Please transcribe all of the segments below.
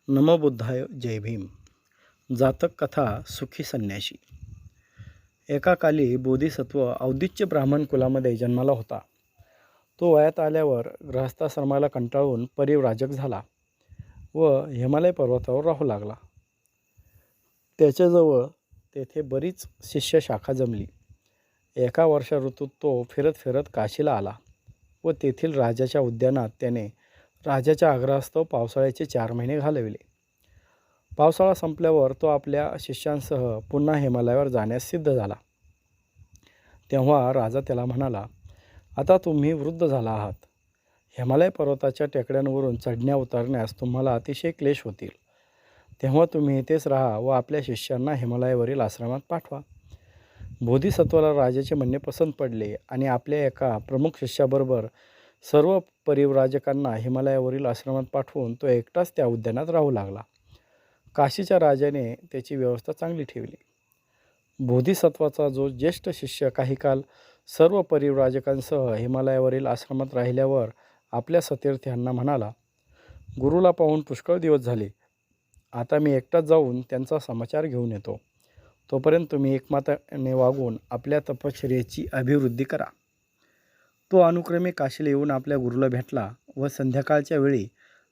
नमो बुद्धाय जय भीम. जातक कथा सुखी संन्याशी. एका काली बोधिसत्व औदिच्य ब्राह्मण कुलामध्ये जन्माला होता. तो वयात आल्यावर गृहस्थाश्रमाला कंटाळून परिव्राजक झाला व हिमालय पर्वतावर राहू लागला. त्याच्याजवळ तेथे बरीच शिष्य शाखा जमली. एका वर्षा ऋतूत तो फिरत फिरत काशीला आला व तेथील राजाच्या उद्यानात त्याने राजाच्या आग्रहास्तव पावसाळ्याचे 4 महिने घालविले. पावसाळा संपल्यावर तो आपल्या शिष्यांसह पुन्हा हिमालयावर जाण्यास सिद्ध झाला. तेव्हा राजा त्याला म्हणाला, आता तुम्ही वृद्ध झाला आहात. हिमालय पर्वताच्या टेकड्यांवरून चढण्या उतरण्यास तुम्हाला अतिशय क्लेश होतील. तेव्हा तुम्ही इथेच राहा व आपल्या शिष्यांना हिमालयावरील आश्रमात पाठवा. बोधिसत्वाला राजाचे म्हणणे पसंत पडले आणि आपल्या एका प्रमुख शिष्याबरोबर सर्व परिव्राजकांना हिमालयावरील आश्रमात पाठवून तो एकटाच त्या उद्यानात राहू लागला. काशीच्या राजाने त्याची व्यवस्था चांगली ठेवली. बोधिसत्वाचा जो ज्येष्ठ शिष्य काही काल सर्व परिव्राजकांसह हिमालयावरील आश्रमात राहिल्यावर आपल्या सतीर्थ्यांना म्हणाला, गुरुला पाहून पुष्कळ दिवस झाले. आता मी एकटाच जाऊन त्यांचा समाचार घेऊन येतो. तोपर्यंत तुम्ही एकमताने वागून आपल्या तपश्चर्येची अभिवृद्धी करा. तो अनुक्रमे काशीला येऊन आपल्या गुरुला भेटला व संध्याकाळच्या वेळी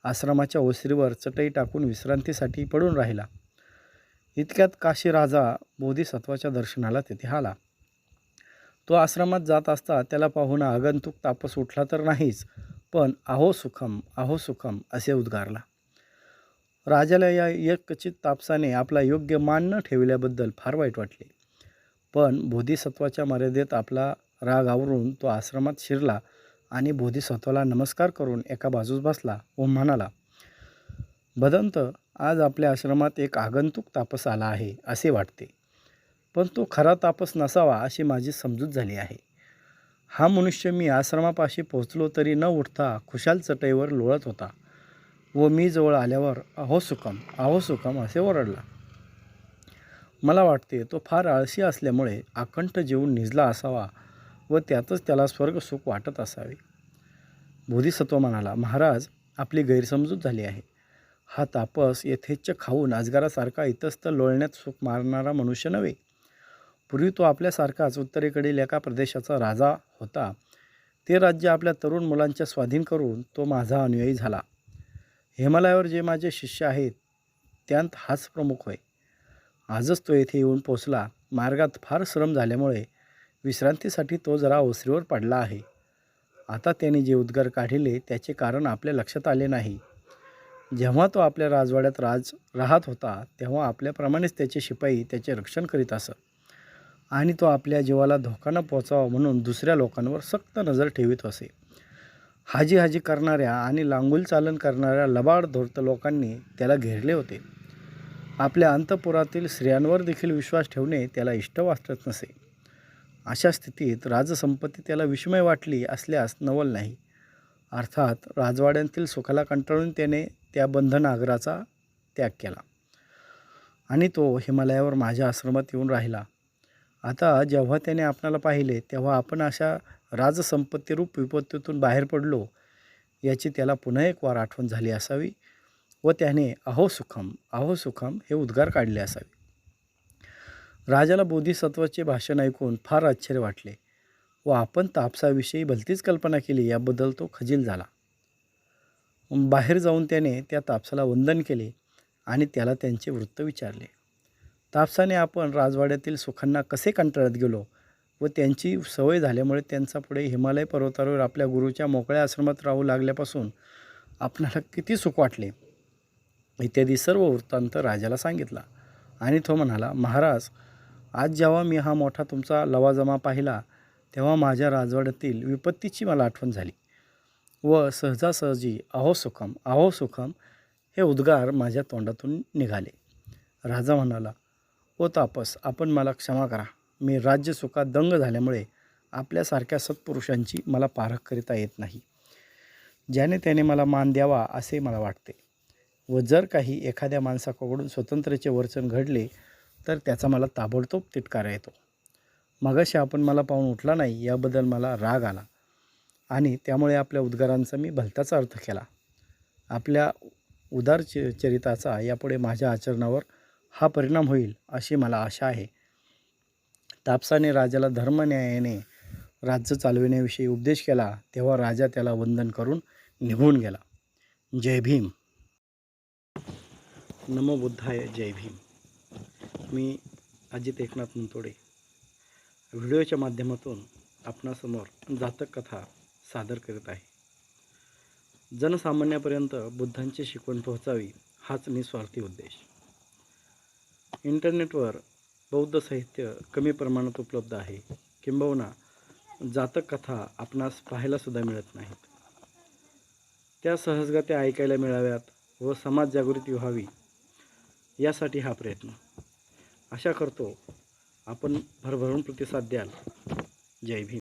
आश्रमाच्या ओसरीवर चटई टाकून विश्रांतीसाठी पडून राहिला. इतक्यात काशी राजा बोधिसत्वाच्या दर्शनाला तेथे आला. तो आश्रमात जात असता त्याला पाहून आगंतुक तापस उठला तर नाहीच, पण अहो सुखम असे उद्गारला. राजाला या एकचित तापसाने आपला योग्य मान न ठेवल्याबद्दल फार वाईट वाटले. पण बोधिसत्वाच्या मर्यादेत आपला राग आवरून तो आश्रमात शिरला आणि बोधिसत्वाला नमस्कार करून एका बाजूस बसला व म्हणाला, भदंत, आज आपल्या आश्रमात एक आगंतुक तापस आला आहे असे वाटते, पण तो खरा तापस नसावा अशी माझी समजूत झाली आहे. हा मनुष्य मी आश्रमापाशी पोहोचलो तरी न उठता खुशाल चटईवर लोळत होता व मी जवळ आल्यावर अहो सुखम असे ओरडला. मला वाटते तो फार आळशी असल्यामुळे आकंठ जेवून निजला असावा व त्यातच त्याला स्वर्ग सुख वाटत असावे. बोधिसत्व म्हणाला, महाराज, आपली गैरसमजूत झाली आहे. हा तापस यथेच्छ खाऊन अजगरासारखा इतस्त लोळण्यात सुख मारणारा मनुष्य नव्हे. पूर्वी तो आपल्यासारखाच उत्तरेकडील एका प्रदेशाचा राजा होता. ते राज्य आपल्या तरुण मुलांच्या स्वाधीन करून तो माझा अनुयायी झाला. हिमालयावर जे माझे शिष्य आहेत त्यांत हाच प्रमुख होय. आजच तो येथे येऊन पोचला. मार्गात फार श्रम झाल्यामुळे विश्रांतीसाठी तो जरा ओसरीवर पडला आहे. आता त्याने जे उद्गार काढले त्याचे कारण आपल्या लक्षात आले नाही. जेव्हा तो आपल्या राजवाड्यात राहत होता तेव्हा आपल्याप्रमाणेच त्याचे शिपाई त्याचे रक्षण करीत असत आणि तो आपल्या जीवाला धोका न पोचावा म्हणून दुसऱ्या लोकांवर सक्त नजर ठेवीत असे. हाजी करणाऱ्या आणि लांगुल चालन करणाऱ्या लबाड धूर्त लोकांनी त्याला घेरले होते. आपल्या अंतपुरातील स्त्रियांवर देखील विश्वास ठेवणे त्याला इष्ट वाटत नसे. अशा स्थितीत राजसंपत्ती त्याला विस्मय वाटली असल्यास नवल नाही. अर्थात राजवाड्यातील सुखाला कंटाळून त्याने त्या बंधनागराचा त्याग केला आणि तो हिमालयावर माझ्या आश्रमात येऊन राहिला. आता जेव्हा त्याने आपणाला पाहिले तेव्हा आपण अशा राजसंपत्तीरूप विपत्तीतून बाहेर पडलो याची त्याला पुन्हा एक वार आठवण झाली असावी व त्याने अहो सुखम हे उद्गार काढले असावे. राजाला बोधिसत्वाचे भाषण ऐकून फार आश्चर्य वाटले व आपण तापसाविषयी भलतीच कल्पना केली याबद्दल तो खजील झाला. बाहेर जाऊन त्याने त्या तापसाला वंदन केले आणि त्याला त्यांचे वृत्त विचारले. तापसाने आपण राजवाड्यातील सुखांना कसे कंटाळत गेलो व त्यांची सवय झाल्यामुळे त्यांचा पुढे हिमालय पर्वतावर आपल्या गुरुच्या मोकळ्या आश्रमात राहू लागल्यापासून आपणाला किती सुख वाटले इत्यादी सर्व वृत्तांत राजाला सांगितला आणि तो म्हणाला, महाराज, आज जेव्हा मी हा मोठा तुमचा लवाजमा पाहिला तेव्हा माझ्या राजवाड्यातील विपत्तीची मला आठवण झाली व सहजासहजी अहो सुखम हे उद्गार माझ्या तोंडातून निघाले. राजा म्हणाला, ओ तापस, आपण मला क्षमा करा. मी राज्यसुखात दंग झाल्यामुळे आपल्यासारख्या सत्पुरुषांची मला पारख करिता येत नाही. ज्याने त्याने मला मान द्यावा असे मला वाटते व जर काही एखाद्या माणसाकडून स्वतंत्र्याचे वर्चन घडले तर त्याचा मला ताबडतोब तिटकारा येतो. मगाशी आपण मला पाहून उठला नाही याबद्दल मला राग आला आणि त्यामुळे आपल्या उद्गारांचा मी भलताच अर्थ केला. आपल्या उदार चरिताचा यापुढे माझ्या आचरणावर हा परिणाम होईल अशी मला आशा आहे. तापसाने राजाला धर्मन्यायाने राज्य चालविण्याविषयी उपदेश केला तेव्हा राजा त्याला वंदन करून निघून गेला. जय भीम. नमो बुद्धाय. जय भीम. मी अजित एकनाथ मुंतोडे व्हिडिओच्या माध्यमातून आपणासमोर जातक कथा सादर करीत आहे. जनसामान्यापर्यंत बुद्धांची शिकवण पोहोचावी हाच निस्वार्थी उद्देश. इंटरनेटवर बौद्ध साहित्य कमी प्रमाणात उपलब्ध आहे, किंबहुना जातक कथा आपणास पाहायलासुद्धा मिळत नाहीत. त्या सहजगत्या ऐकायला मिळाव्यात व समाज जागृती व्हावी यासाठी हा प्रयत्न. आशा करतो आपण भरभरून प्रतिसाद द्याल. जय भीम.